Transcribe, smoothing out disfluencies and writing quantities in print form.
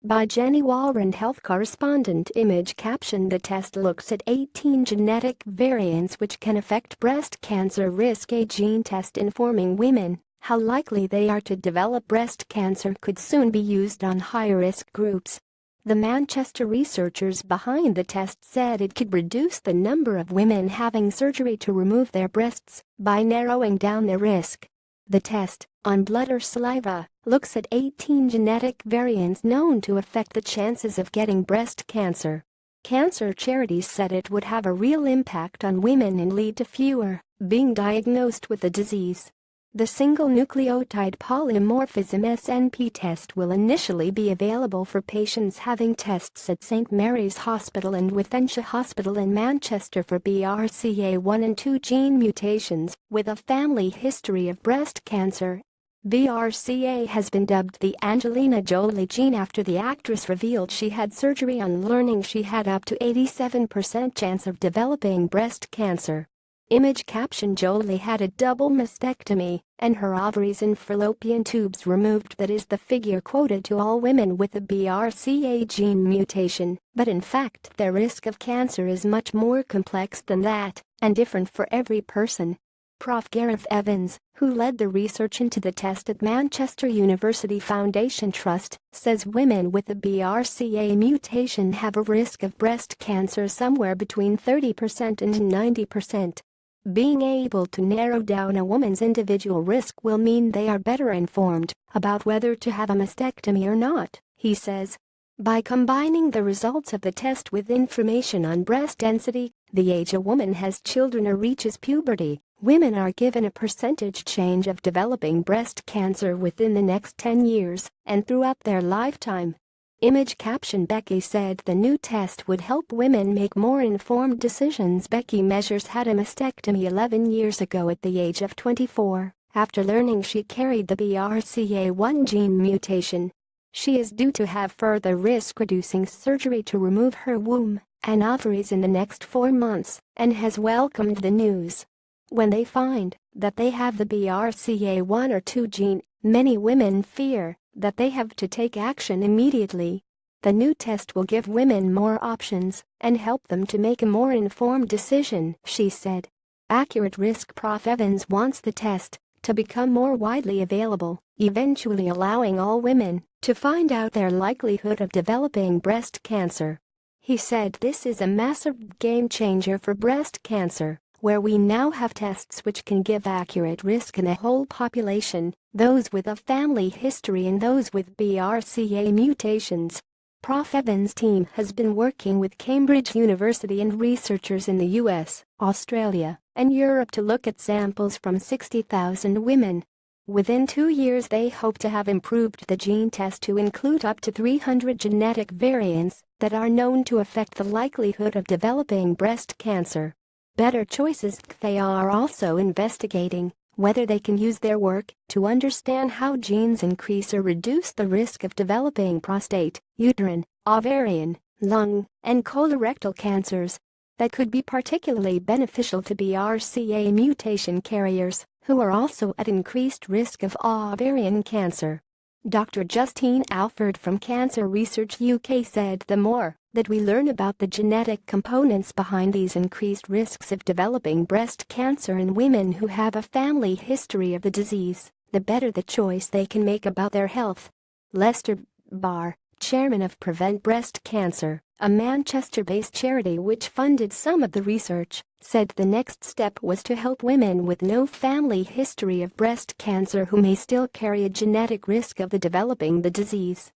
By Jenny Walrond, health correspondent. Image caption: The test looks at 18 genetic variants which can affect breast cancer risk. A gene test informing women how likely they are to develop breast cancer could soon be used on high-risk groups. The Manchester researchers behind the test said it could reduce the number of women having surgery to remove their breasts by narrowing down their risk. The test, on blood or saliva, looks at 18 genetic variants known to affect the chances of getting breast cancer. Cancer charities said it would have a real impact on women and lead to fewer being diagnosed with the disease. The single nucleotide polymorphism (SNP) test will initially be available for patients having tests at St Mary's Hospital and Wythenshawe Hospital in Manchester for BRCA1 and 2 gene mutations with a family history of breast cancer. BRCA has been dubbed the Angelina Jolie gene after the actress revealed she had surgery on learning she had up to 87% chance of developing breast cancer. Image caption: Jolie had a double mastectomy and her ovaries and fallopian tubes removed. That is the figure quoted to all women with the BRCA gene mutation, but in fact their risk of cancer is much more complex than that and different for every person. Prof. Gareth Evans, who led the research into the test at Manchester University Foundation Trust, says women with the BRCA mutation have a risk of breast cancer somewhere between 30% and 90%. Being able to narrow down a woman's individual risk will mean they are better informed about whether to have a mastectomy or not, he says. By combining the results of the test with information on breast density, the age a woman has children or reaches puberty, women are given a percentage change of developing breast cancer within the next 10 years and throughout their lifetime. Image caption: Becky said the new test would help women make more informed decisions. Becky Measures had a mastectomy 11 years ago at the age of 24 after learning she carried the BRCA1 gene mutation. She is due to have further risk-reducing surgery to remove her womb and ovaries in the next 4 months and has welcomed the news. When they find that they have the BRCA1 or 2 gene, many women fear that they have to take action immediately. The new test will give women more options and help them to make a more informed decision, she said. Accurate risk: Prof. Evans wants the test to become more widely available, eventually allowing all women to find out their likelihood of developing breast cancer. He said this is a massive game changer for breast cancer, where we now have tests which can give accurate risk in the whole population, those with a family history and those with BRCA mutations. Prof. Evans' team has been working with Cambridge University and researchers in the US, Australia, and Europe to look at samples from 60,000 women. Within 2 years they hope to have improved the gene test to include up to 300 genetic variants that are known to affect the likelihood of developing breast cancer. Better Choices. They are also investigating whether they can use their work to understand how genes increase or reduce the risk of developing prostate, uterine, ovarian, lung, and colorectal cancers. That could be particularly beneficial to BRCA mutation carriers who are also at increased risk of ovarian cancer. Dr. Justine Alford from Cancer Research UK said the more that we learn about the genetic components behind these increased risks of developing breast cancer in women who have a family history of the disease, the better the choice they can make about their health. Lester Barr, chairman of Prevent Breast Cancer, a Manchester-based charity which funded some of the research, said the next step was to help women with no family history of breast cancer who may still carry a genetic risk of developing the disease.